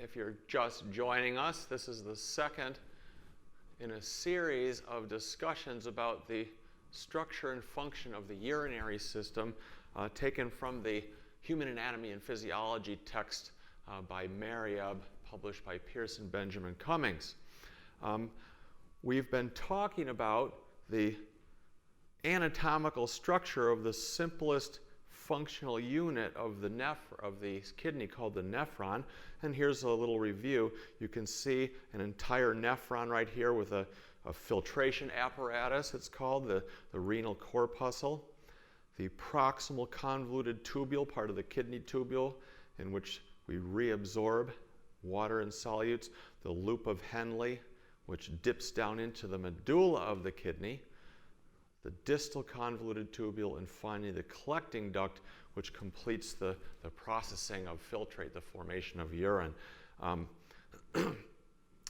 If you're just joining us, this is the second in a series of discussions about the structure and function of the urinary system taken from the Human Anatomy and Physiology text by Marieb, published by Pearson, Benjamin, Cummings. We've been talking about the anatomical structure of the simplest functional unit of the kidney called the nephron. And here's a little review. You can see an entire nephron right here with a filtration apparatus, it's called, the renal corpuscle. The proximal convoluted tubule, part of the kidney tubule, in which we reabsorb water and solutes. The loop of Henle, which dips down into the medulla of the kidney. The distal convoluted tubule, and finally the collecting duct, which completes the processing of filtrate, the formation of urine. I'd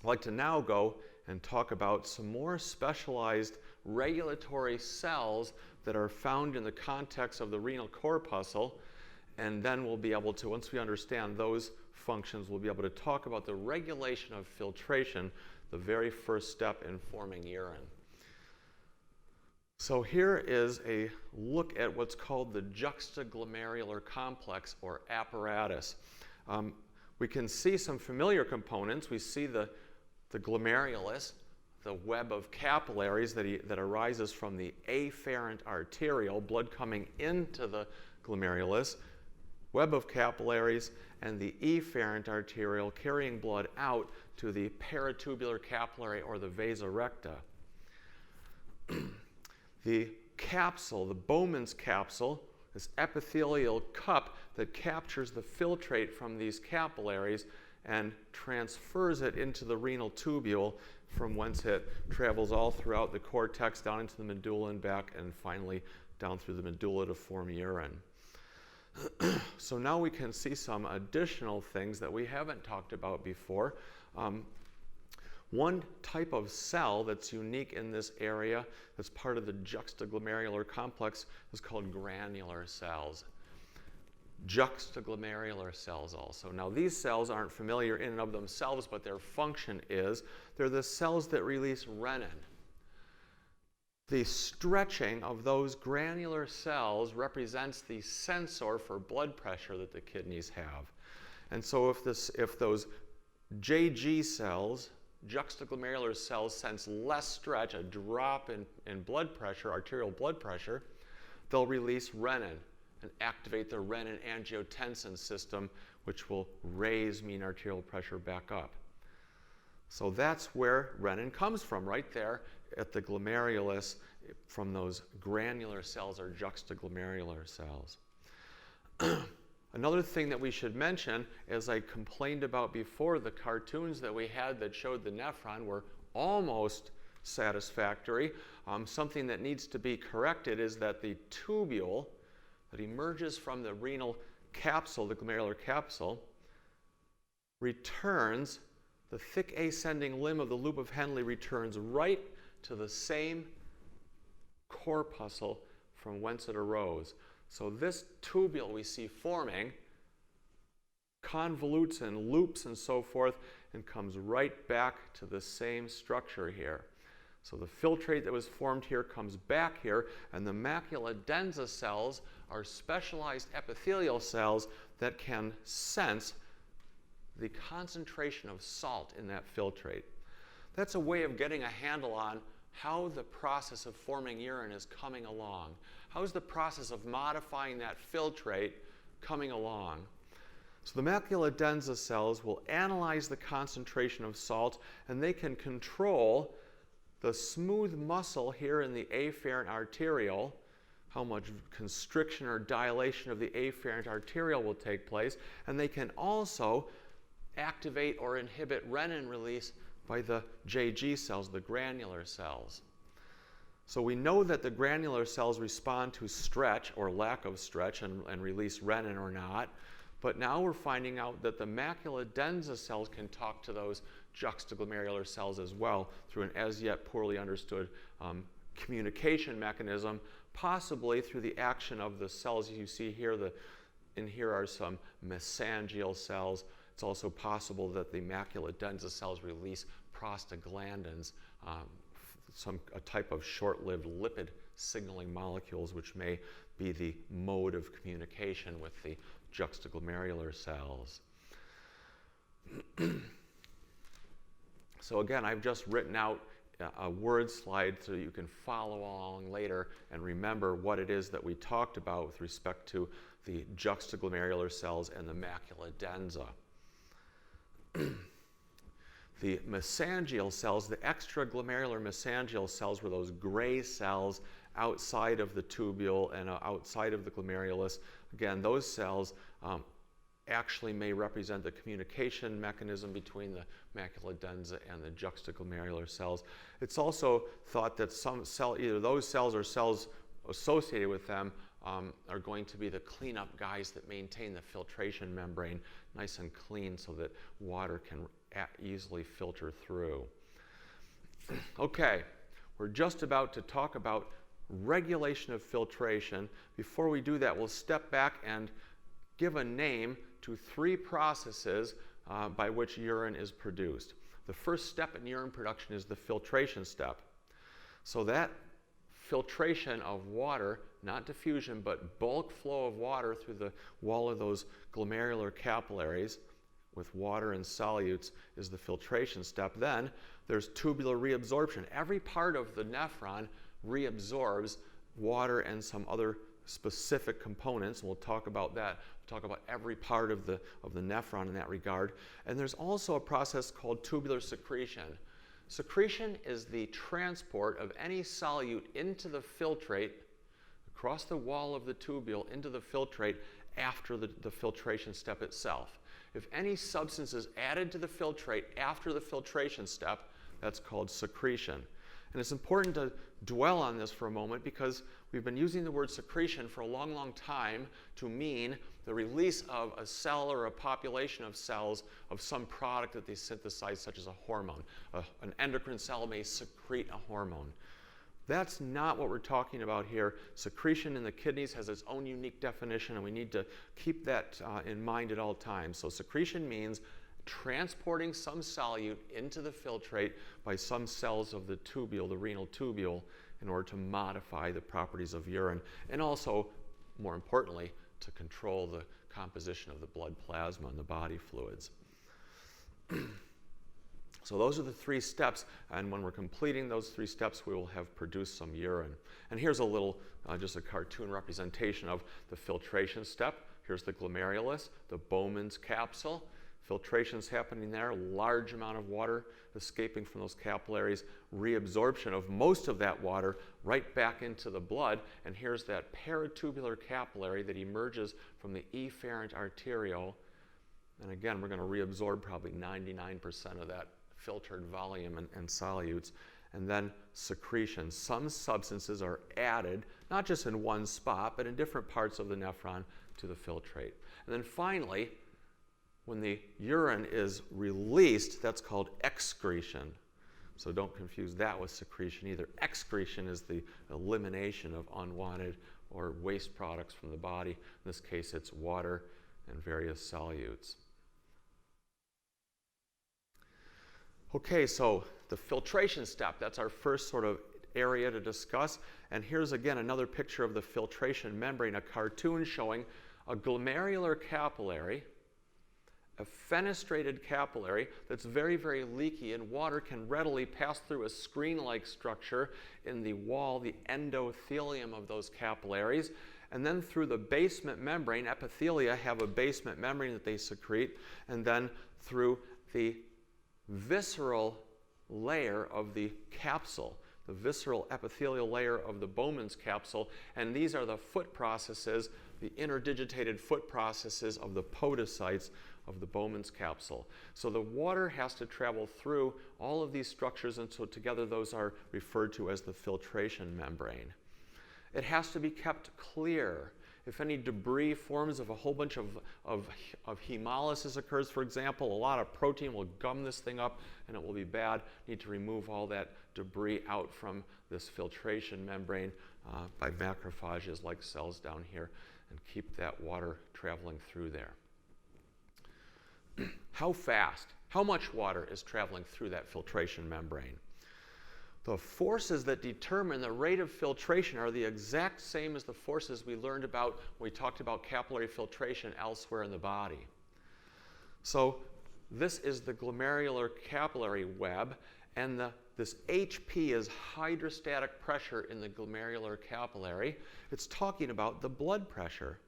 like to now go and talk about some more specialized regulatory cells that are found in the context of the renal corpuscle, and then we'll be able to, once we understand those functions, we'll be able to talk about the regulation of filtration, the very first step in forming urine. So here is a look at what's called the Juxtaglomerular Complex, or apparatus. We can see some familiar components. We see the glomerulus, the web of capillaries that arises from the afferent arteriole, blood coming into the glomerulus, web of capillaries, and the efferent arteriole carrying blood out to the peritubular capillary or the vasa recta. The capsule, the Bowman's capsule, this epithelial cup that captures the filtrate from these capillaries and transfers it into the renal tubule, from whence it travels all throughout the cortex, down into the medulla and back, and finally down through the medulla to form urine. So now we can see some additional things that we haven't talked about before. One type of cell that's unique in this area, that's part of the juxtaglomerular complex, is called granular cells. Juxtaglomerular cells also. Now these cells aren't familiar in and of themselves, but their function is, they're the cells that release renin. The stretching of those granular cells represents the sensor for blood pressure that the kidneys have. And so if those JG cells, juxtaglomerular cells, sense less stretch, a drop in blood pressure, arterial blood pressure, they'll release renin and activate the renin-angiotensin system, which will raise mean arterial pressure back up. So that's where renin comes from, right there at the glomerulus, from those granular cells or juxtaglomerular cells. Another thing that we should mention, as I complained about before, the cartoons that we had that showed the nephron were almost satisfactory. Something that needs to be corrected is that the tubule that emerges from the renal capsule, the glomerular capsule, returns, the thick ascending limb of the loop of Henle returns right to the same corpuscle from whence it arose. So this tubule we see forming convolutes and loops and so forth and comes right back to the same structure here. So the filtrate that was formed here comes back here, and the macula densa cells are specialized epithelial cells that can sense the concentration of salt in that filtrate. That's a way of getting a handle on how the process of forming urine is coming along. How is the process of modifying that filtrate coming along? So the macula densa cells will analyze the concentration of salt, and they can control the smooth muscle here in the afferent arteriole, how much constriction or dilation of the afferent arteriole will take place, and they can also activate or inhibit renin release by the JG cells, the granular cells. So we know that the granular cells respond to stretch or lack of stretch and release renin or not, but now we're finding out that the macula densa cells can talk to those juxtaglomerular cells as well through an as yet poorly understood communication mechanism, possibly through the action of the cells you see here. In here are some mesangial cells. It's also possible that the macula densa cells release prostaglandins, a type of short-lived lipid signaling molecules, which may be the mode of communication with the juxtaglomerular cells. So again, I've just written out a word slide so you can follow along later and remember what it is that we talked about with respect to the juxtaglomerular cells and the macula densa. The mesangial cells, the extraglomerular mesangial cells, were those gray cells outside of the tubule and outside of the glomerulus. Again, those cells actually may represent the communication mechanism between the macula densa and the juxtaglomerular cells. It's also thought that either those cells or cells associated with them are going to be the cleanup guys that maintain the filtration membrane nice and clean so that water can easily filter through. Okay, we're just about to talk about regulation of filtration. Before we do that, we'll step back and give a name to 3 processes by which urine is produced. The first step in urine production is the filtration step. So that filtration of water, not diffusion, but bulk flow of water through the wall of those glomerular capillaries with water and solutes, is the filtration step. Then there's tubular reabsorption. Every part of the nephron reabsorbs water and some other specific components, and we'll talk about that. We'll talk about every part of the nephron in that regard. And there's also a process called tubular secretion. Secretion is the transport of any solute into the filtrate, across the wall of the tubule into the filtrate after the filtration step itself. If any substance is added to the filtrate after the filtration step, that's called secretion. And it's important to dwell on this for a moment because we've been using the word secretion for a long, long time to mean the release of a cell or a population of cells of some product that they synthesize, such as a hormone. An endocrine cell may secrete a hormone. That's not what we're talking about here. Secretion in the kidneys has its own unique definition, and we need to keep that in mind at all times. So secretion means transporting some solute into the filtrate by some cells of the tubule, the renal tubule, in order to modify the properties of urine, and also, more importantly, to control the composition of the blood plasma and the body fluids. So those are the 3 steps, and when we're completing those 3 steps, we will have produced some urine. And here's a little, just a cartoon representation of the filtration step. Here's the glomerulus, the Bowman's capsule. Filtration's happening there, large amount of water escaping from those capillaries, reabsorption of most of that water right back into the blood, and here's that paratubular capillary that emerges from the efferent arteriole. And again, we're going to reabsorb probably 99% of that filtered volume and solutes. And then secretion. Some substances are added, not just in one spot, but in different parts of the nephron to the filtrate. And then finally, when the urine is released, that's called excretion. So don't confuse that with secretion either. Excretion is the elimination of unwanted or waste products from the body. In this case, it's water and various solutes. Okay, so the filtration step, that's our first sort of area to discuss. And here's again another picture of the filtration membrane, a cartoon showing a glomerular capillary, a fenestrated capillary that's very, very leaky, and water can readily pass through a screen-like structure in the wall, the endothelium of those capillaries, and then through the basement membrane. Epithelia have a basement membrane that they secrete, and then through the visceral layer of the capsule, the visceral epithelial layer of the Bowman's capsule, and these are the foot processes, the interdigitated foot processes of the podocytes of the Bowman's capsule. So the water has to travel through all of these structures, and so together those are referred to as the filtration membrane. It has to be kept clear. If any debris forms, if a whole bunch of hemolysis occurs, for example, a lot of protein will gum this thing up and it will be bad. Need to remove all that debris out from this filtration membrane by macrophages like cells down here and keep that water traveling through there. how fast, how much water is traveling through that filtration membrane. The forces that determine the rate of filtration are the exact same as the forces we learned about when we talked about capillary filtration elsewhere in the body. So this is the glomerular capillary web, and this HP is hydrostatic pressure in the glomerular capillary. It's talking about the blood pressure.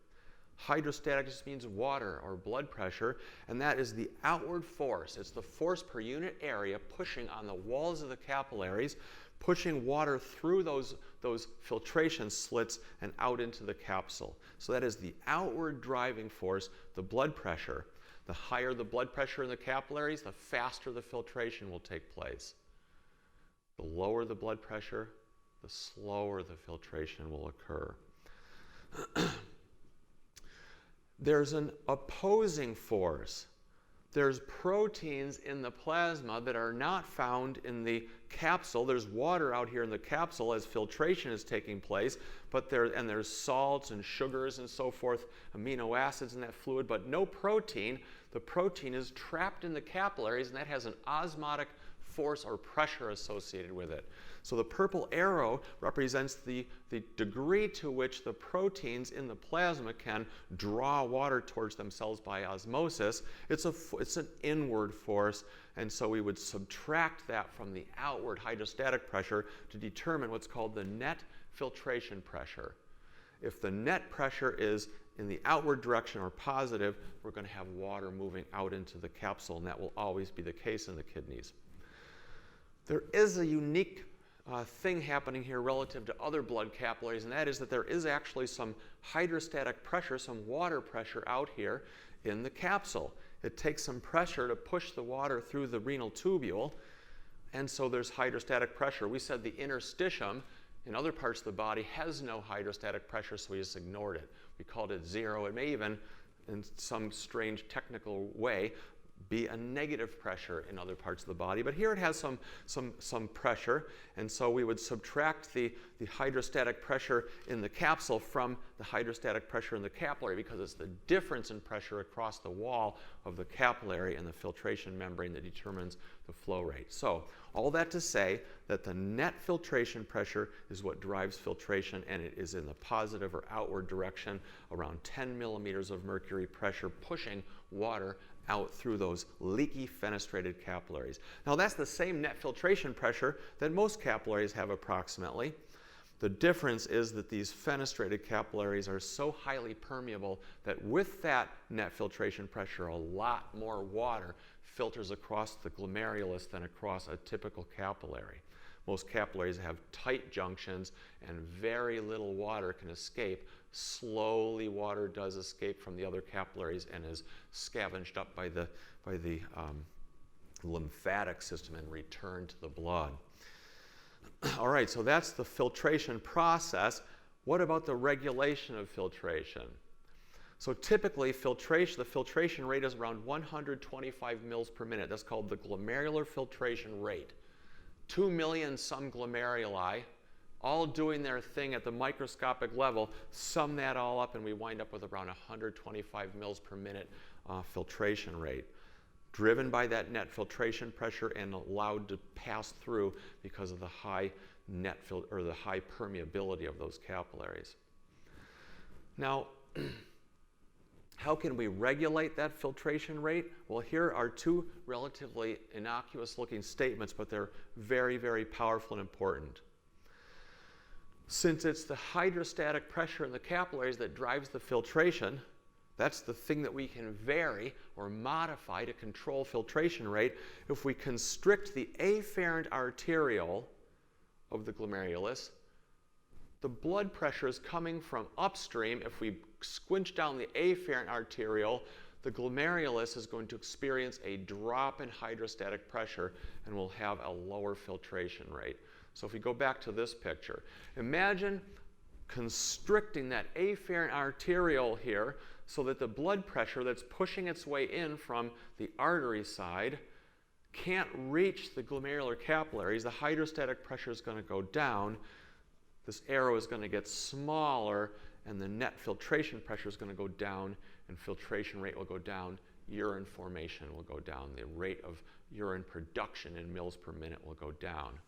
Hydrostatic just means water or blood pressure, and that is the outward force. It's the force per unit area pushing on the walls of the capillaries, pushing water through those filtration slits and out into the capsule. So that is the outward driving force, the blood pressure. The higher the blood pressure in the capillaries, the faster the filtration will take place. The lower the blood pressure, the slower the filtration will occur. There's an opposing force. There's proteins in the plasma that are not found in the capsule. There's water out here in the capsule as filtration is taking place, but there's salts and sugars and so forth, amino acids in that fluid, but no protein. The protein is trapped in the capillaries, and that has an osmotic force or pressure associated with it. So the purple arrow represents the degree to which the proteins in the plasma can draw water towards themselves by osmosis. It's an inward force, and so we would subtract that from the outward hydrostatic pressure to determine what's called the net filtration pressure. If the net pressure is in the outward direction or positive, we're going to have water moving out into the capsule, and that will always be the case in the kidneys. There is a unique thing happening here relative to other blood capillaries, and that is that there is actually some hydrostatic pressure, some water pressure out here in the capsule. It takes some pressure to push the water through the renal tubule, and so there's hydrostatic pressure. We said the interstitium in other parts of the body has no hydrostatic pressure, so we just ignored it. We called it zero. It may even, in some strange technical way, be a negative pressure in other parts of the body. But here it has some pressure, and so we would subtract the hydrostatic pressure in the capsule from the hydrostatic pressure in the capillary, because it's the difference in pressure across the wall of the capillary and the filtration membrane that determines the flow rate. So all that to say that the net filtration pressure is what drives filtration, and it is in the positive or outward direction, around 10 millimeters of mercury pressure pushing water out through those leaky fenestrated capillaries. Now that's the same net filtration pressure that most capillaries have approximately. The difference is that these fenestrated capillaries are so highly permeable that with that net filtration pressure, a lot more water filters across the glomerulus than across a typical capillary. Most capillaries have tight junctions and very little water can escape. Slowly water does escape from the other capillaries and is scavenged up by the lymphatic system and returned to the blood. All right, so that's the filtration process. What about the regulation of filtration? So typically the filtration rate is around 125 mils per minute. That's called the glomerular filtration rate. 2 million some glomeruli, all doing their thing at the microscopic level. Sum that all up and we wind up with around 125 mils per minute filtration rate, driven by that net filtration pressure and allowed to pass through because of the high the high permeability of those capillaries. Now, how can we regulate that filtration rate? Well, here are two relatively innocuous looking statements, but they're very, very powerful and important. Since it's the hydrostatic pressure in the capillaries that drives the filtration, that's the thing that we can vary or modify to control filtration rate. If we constrict the afferent arteriole of the glomerulus, the blood pressure is coming from upstream. If we squinch down the afferent arteriole, the glomerulus is going to experience a drop in hydrostatic pressure and will have a lower filtration rate. So if we go back to this picture, imagine constricting that afferent arteriole here so that the blood pressure that's pushing its way in from the artery side can't reach the glomerular capillaries. The hydrostatic pressure is going to go down. This arrow is going to get smaller, and the net filtration pressure is going to go down, and filtration rate will go down. urine formation will go down. The rate of urine production in mils per minute will go down.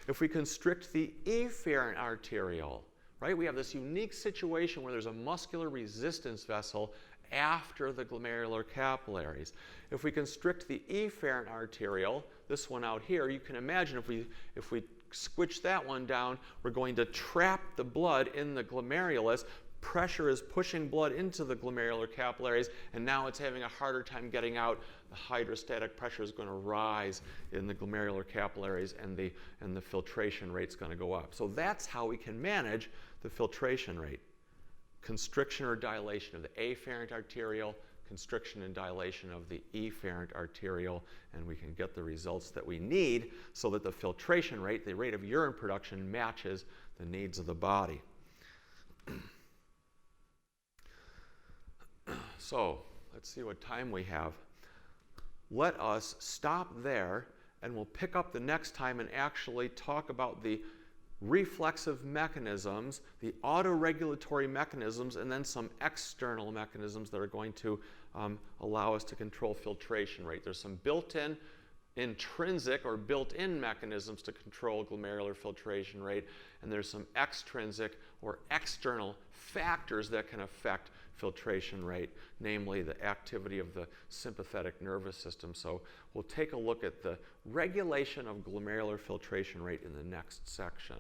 If we constrict the efferent arteriole, right, we have this unique situation where there's a muscular resistance vessel after the glomerular capillaries. If we constrict the efferent arteriole, this one out here, you can imagine if we squitch that one down, we're going to trap the blood in the glomerulus. Pressure is pushing blood into the glomerular capillaries, and now it's having a harder time getting out. The hydrostatic pressure is going to rise in the glomerular capillaries, and the filtration rate is going to go up. So that's how we can manage the filtration rate. Constriction or dilation of the afferent arteriole, constriction and dilation of the efferent arteriole, and we can get the results that we need so that the filtration rate, the rate of urine production, matches the needs of the body. So let's see what time we have. Let us stop there, and we'll pick up the next time and actually talk about the reflexive mechanisms, the autoregulatory mechanisms, and then some external mechanisms that are going to allow us to control filtration rate. There's some built-in, intrinsic or built-in mechanisms to control glomerular filtration rate, and there's some extrinsic or external factors that can affect filtration rate, namely the activity of the sympathetic nervous system. So we'll take a look at the regulation of glomerular filtration rate in the next section.